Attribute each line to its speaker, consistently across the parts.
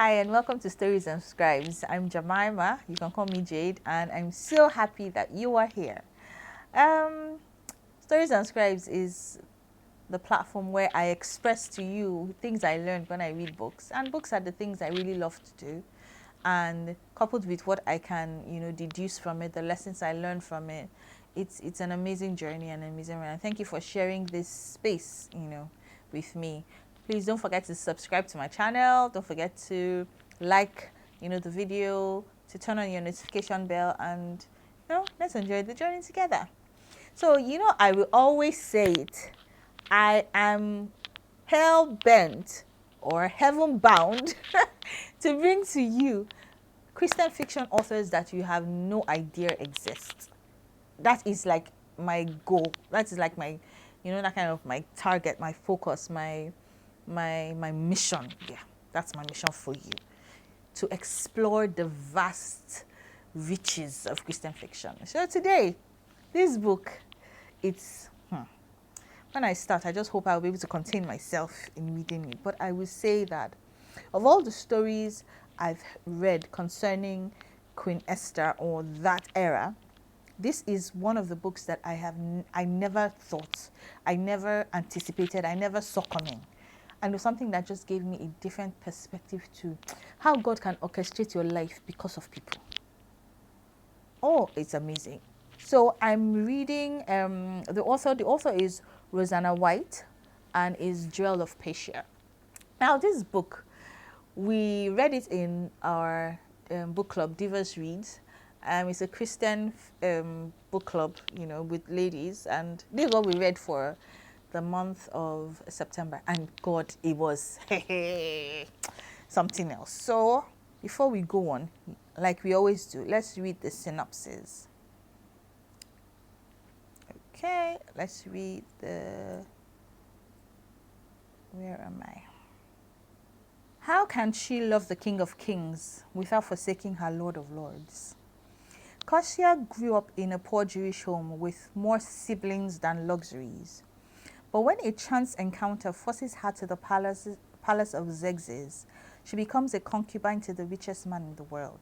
Speaker 1: Hi, and welcome to Stories and Scribes. I'm Jemima. You can call me Jade, and I'm so happy that you are here. Um, Stories and Scribes is the platform where I express to you things I learned when I read books, and books are the things I really love to do. And coupled with what I can, deduce from it, the lessons I learned from it, it's an amazing journey and an amazing ride. And thank you for sharing this space, with me. Please don't forget to subscribe to my channel. Don't forget to like, the video, to turn on your notification bell, and let's enjoy the journey together. So, I will always say it. I am hell bent or heaven bound to bring to you Christian fiction authors that you have no idea exist. That is like my goal. That is like my, that kind of my target, my focus, my mission. Yeah, that's my mission for you, to explore the vast riches of Christian fiction. So today, this book, it's when I start, I just hope I'll be able to contain myself in reading it. But I will say that of all the stories I've read concerning Queen Esther or that era, this is one of the books that I never thought, I never anticipated, I never saw coming. And it was something that just gave me a different perspective to how God can orchestrate your life because of people. Oh, it's amazing. So I'm reading the author. The author is Roseanna White, and is Jewel of Persia. Now, this book, we read it in our book club, Divas Reads. It's a Christian book club, with ladies, and this is what we read for the month of September. And God, it was something else. So before we go on, like we always do, let's read the synopsis. Okay, let's read the... Where am I? How can she love the King of Kings without forsaking her Lord of Lords? Persia grew up in a poor Jewish home with more siblings than luxuries. But when a chance encounter forces her to the palace of Xerxes, she becomes a concubine to the richest man in the world.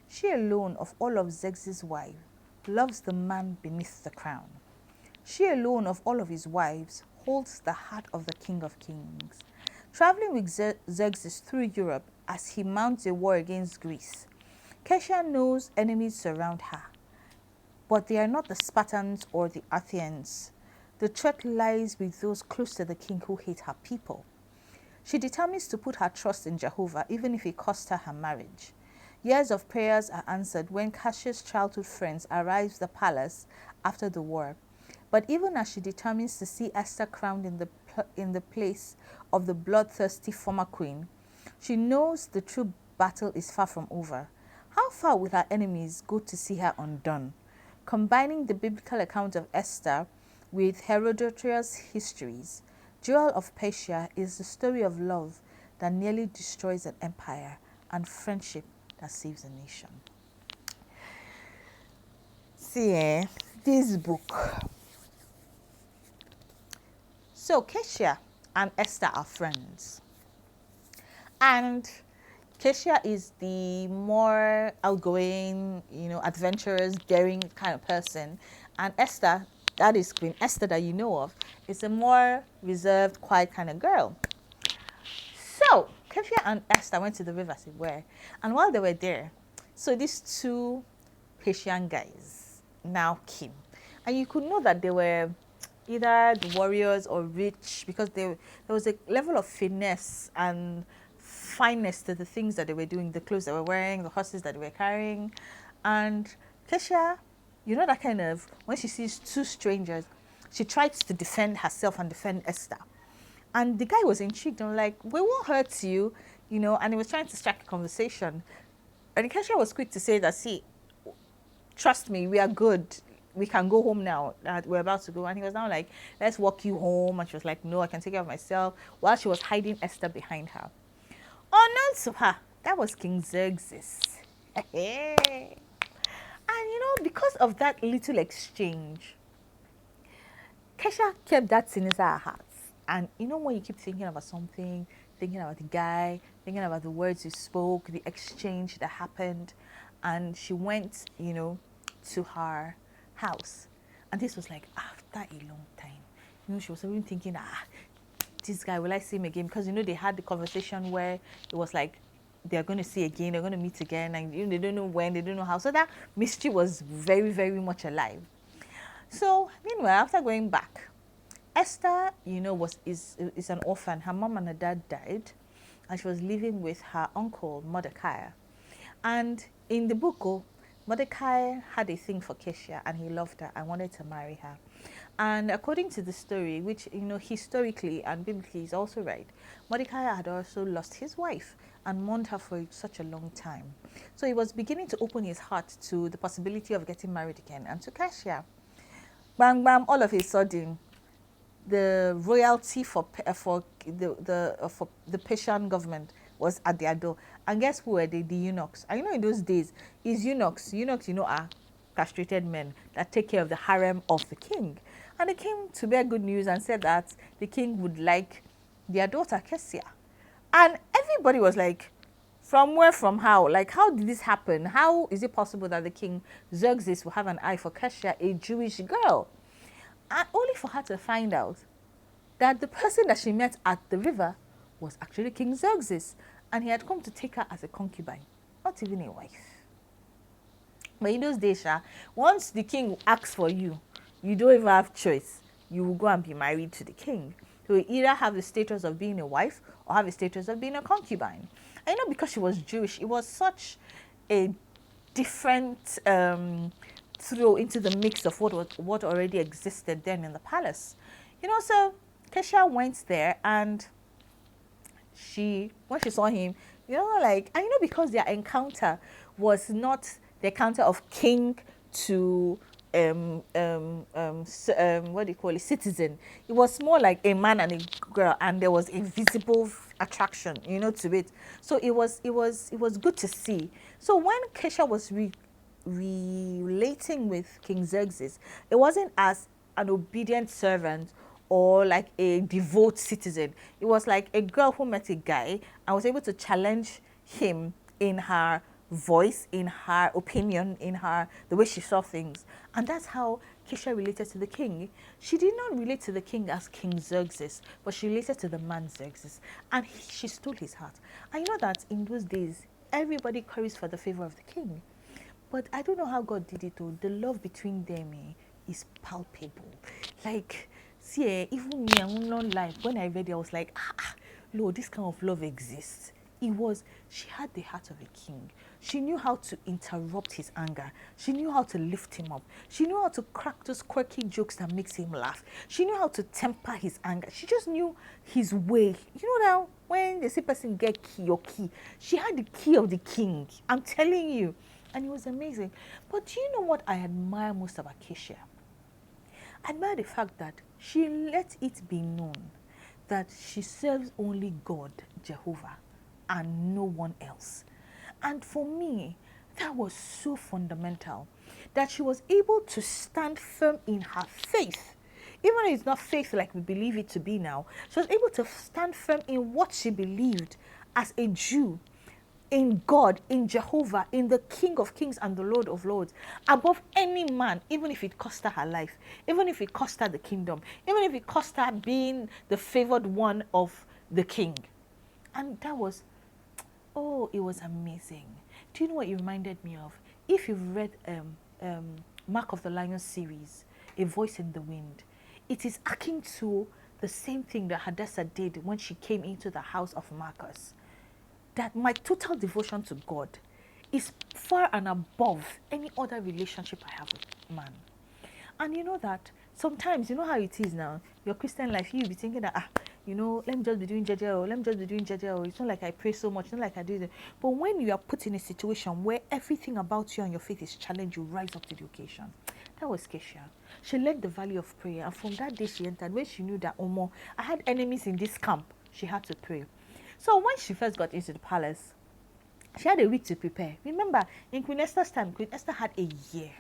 Speaker 1: She alone of all of Xerxes' wives loves the man beneath the crown. She alone of all of his wives holds the heart of the King of Kings. Traveling with Xerxes through Europe as he mounts a war against Greece, Persia knows enemies surround her, but they are not the Spartans or the Athenians. The threat lies with those close to the king who hate her people. She determines to put her trust in Jehovah, even if it costs her her marriage. Years of prayers are answered when Cassia's childhood friends arrive at the palace after the war. But even as she determines to see Esther crowned in the place of the bloodthirsty former queen, she knows the true battle is far from over. How far will her enemies go to see her undone? Combining the biblical account of Esther with Herodotus' histories, Jewel of Persia is the story of love that nearly destroys an empire and friendship that saves a nation. See, this book. So, Persia and Esther are friends. And Persia is the more outgoing, adventurous, daring kind of person. And Esther, that is Queen Esther that you know of, is a more reserved, quiet kind of girl. So, Persia and Esther went to the river, as it were. And while they were there, so these two Persian guys now came. And you could know that they were either the warriors or rich, because there was a level of finesse and fineness to the things that they were doing, the clothes they were wearing, the horses that they were carrying. And Persia, that kind of, when she sees two strangers, she tries to defend herself and defend Esther. And the guy was intrigued and like, we won't hurt you, and he was trying to strike a conversation. And Persia was quick to say that, see, trust me, we are good. We can go home now. We're about to go. And he was now like, let's walk you home. And she was like, no, I can take care of myself. While she was hiding Esther behind her. Unknown to her, that was King Xerxes. And because of that little exchange, Kesha kept that thing inside her heart. And when you keep thinking about something, thinking about the guy, thinking about the words he spoke, the exchange that happened. And she went, to her house. And this was like after a long time. She was even thinking, this guy, will I see him again? Because, they had the conversation where it was like, they're going to see again, they're going to meet again, and they don't know when, they don't know how. So that mystery was very, very much alive. So, meanwhile, after going back, Esther, is an orphan. Her mom and her dad died, and she was living with her uncle, Mordecai. And in the book, Mordecai had a thing for Kesia, and he loved her and wanted to marry her. And according to the story, which, historically and biblically is also right, Mordecai had also lost his wife and mourned her for such a long time. So he was beginning to open his heart to the possibility of getting married again and to Kesia. Bang, bang, all of a sudden, the royalty for the Persian government was at their door. And guess who were they? The eunuchs. And in those days, eunuchs, are castrated men that take care of the harem of the king. And they came to bear good news and said that the king would like their daughter, Kesia. And everybody was like, from where, from how? Like, how did this happen? How is it possible that the king Xerxes will have an eye for Kesia, a Jewish girl? And only for her to find out that the person that she met at the river was actually King Xerxes. And he had come to take her as a concubine, not even a wife. But in those days, once the king asks for you, you don't even have choice. You will go and be married to the king. So you either have the status of being a wife or have the status of being a concubine. And because she was Jewish, it was such a different throw into the mix of what already existed then in the palace. So Kesia went there, and when she saw him, because their encounter was not the encounter of king to what do you call it, citizen. It was more like a man and a girl, and there was a visible attraction, to it. So it was good to see. So when Kesia was relating with King Xerxes, it wasn't as an obedient servant or like a devout citizen. It was like a girl who met a guy and was able to challenge him in her voice, in her opinion, in the way she saw things. And that's how Kesia related to the king. She did not relate to the king as King Xerxes, but she related to the man Xerxes. And she stole his heart. And that in those days, everybody curries for the favor of the king. But I don't know how God did it though. The love between them is palpable. Like, see, even me, I'm not lying. When I read it, I was like, Lord, this kind of love exists. She had the heart of a king. She knew how to interrupt his anger. She knew how to lift him up. She knew how to crack those quirky jokes that makes him laugh. She knew how to temper his anger. She just knew his way. Now, when they say person get key, she had the key of the king. I'm telling you. And it was amazing. But do you know what I admire most about Kesia? I admire the fact that she let it be known that she serves only God, Jehovah, and no one else. And for me, that was so fundamental, that she was able to stand firm in her faith. Even if it's not faith like we believe it to be now, she was able to stand firm in what she believed as a Jew, in God, in Jehovah, in the King of Kings and the Lord of Lords, above any man, even if it cost her life, even if it cost her the kingdom, even if it cost her being the favored one of the king. And that was, it was amazing. Do you know what it reminded me of? If you've read Mark of the Lion series, A Voice in the Wind, it is akin to the same thing that Hadassah did when she came into the house of Marcus. That my total devotion to God is far and above any other relationship I have with man. And that sometimes, how it is now, your Christian life, you'll be thinking that, let me just be doing jaja, let me just be doing jaja. It's not like I pray so much, it's not like I do this. But when you are put in a situation where everything about you and your faith is challenged, you rise up to the occasion. That was Kesia. She led the value of prayer. And from that day she entered, when she knew that, I had enemies in this camp, she had to pray. So when she first got into the palace, she had a week to prepare. Remember, in Queen Esther's time, Queen Esther had a year.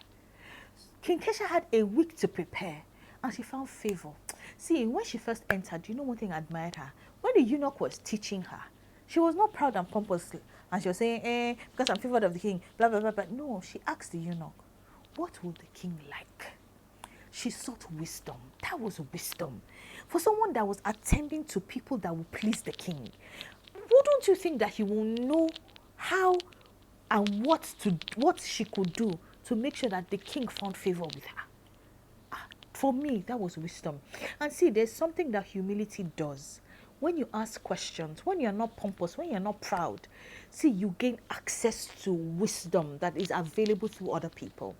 Speaker 1: King Kesia had a week to prepare. and she found favor. See, when she first entered, you know one thing I admired her? When the eunuch was teaching her, she was not proud and pompous, and she was saying, because I'm favored of the king, blah, blah, blah, blah. No, she asked the eunuch, what would the king like? She sought wisdom. That was wisdom. For someone that was attending to people that would please the king, wouldn't you think that he will know how and what she could do to make sure that the king found favor with her? For me, that was wisdom. And see, there's something that humility does. When you ask questions, when you're not pompous, when you're not proud, see, you gain access to wisdom that is available through other people.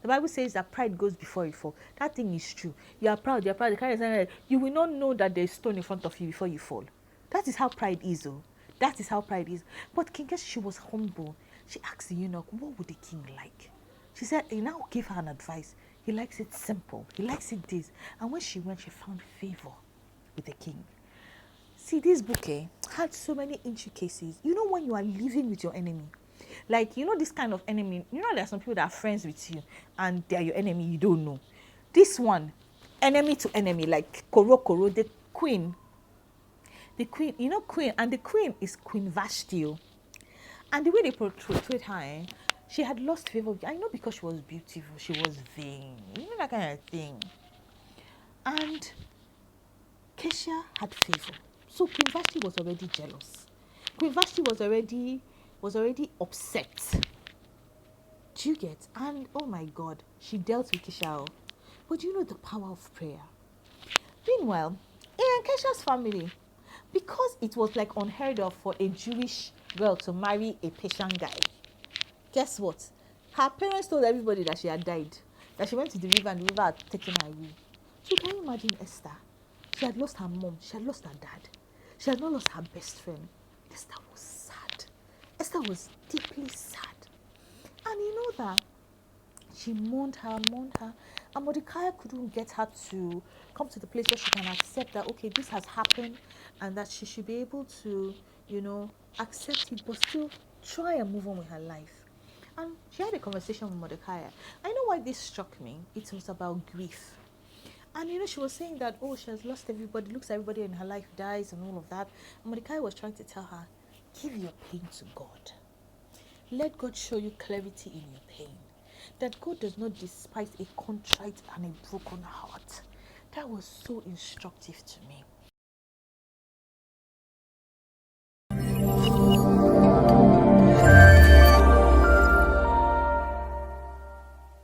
Speaker 1: The Bible says that pride goes before you fall. That thing is true. You are proud, you will not know that there's stone in front of you before you fall. That is how pride is, oh. That is how pride is. But King Keshi, she was humble. She asked the eunuch, what would the king like? She said, he now gave her an advice. He likes it simple. He likes it this. And when she went, she found favor with the king. See, this book had so many intricacies. You know when you are living with your enemy, like, you know this kind of enemy, you know there are some people that are friends with you and they are your enemy, you don't know. This one, enemy to enemy, like Koro, the queen, you know queen, and the queen is Queen Vashti. And the way they portrayed her, she had lost favor. I know because she was beautiful, she was vain, you know that kind of thing. And Kesha had favor. So Queen Vashti was already jealous. Queen Vashti was already upset. Do you get? And oh my God, she dealt with Kesha. But do you know the power of prayer? Meanwhile, in Kesha's family, because it was like unheard of for a Jewish girl to marry a Persian guy, guess what? Her parents told everybody that she had died, that she went to the river and the river had taken her away. So can you imagine Esther? She had lost her mom, she had lost her dad, she had not lost her best friend. Esther was sad. Esther was deeply sad. And you know that she mourned her, and Mordecai couldn't get her to come to the place where she can accept that, okay, this has happened, and that she should be able to, accept it, but still try and move on with her life. And she had a conversation with Mordecai. I know why this struck me. It was about grief. And she was saying that, she has lost everybody, looks everybody in her life dies and all of that. And Mordecai was trying to tell her, give your pain to God. Let God show you clarity in your pain. That God does not despise a contrite and a broken heart. That was so instructive to me.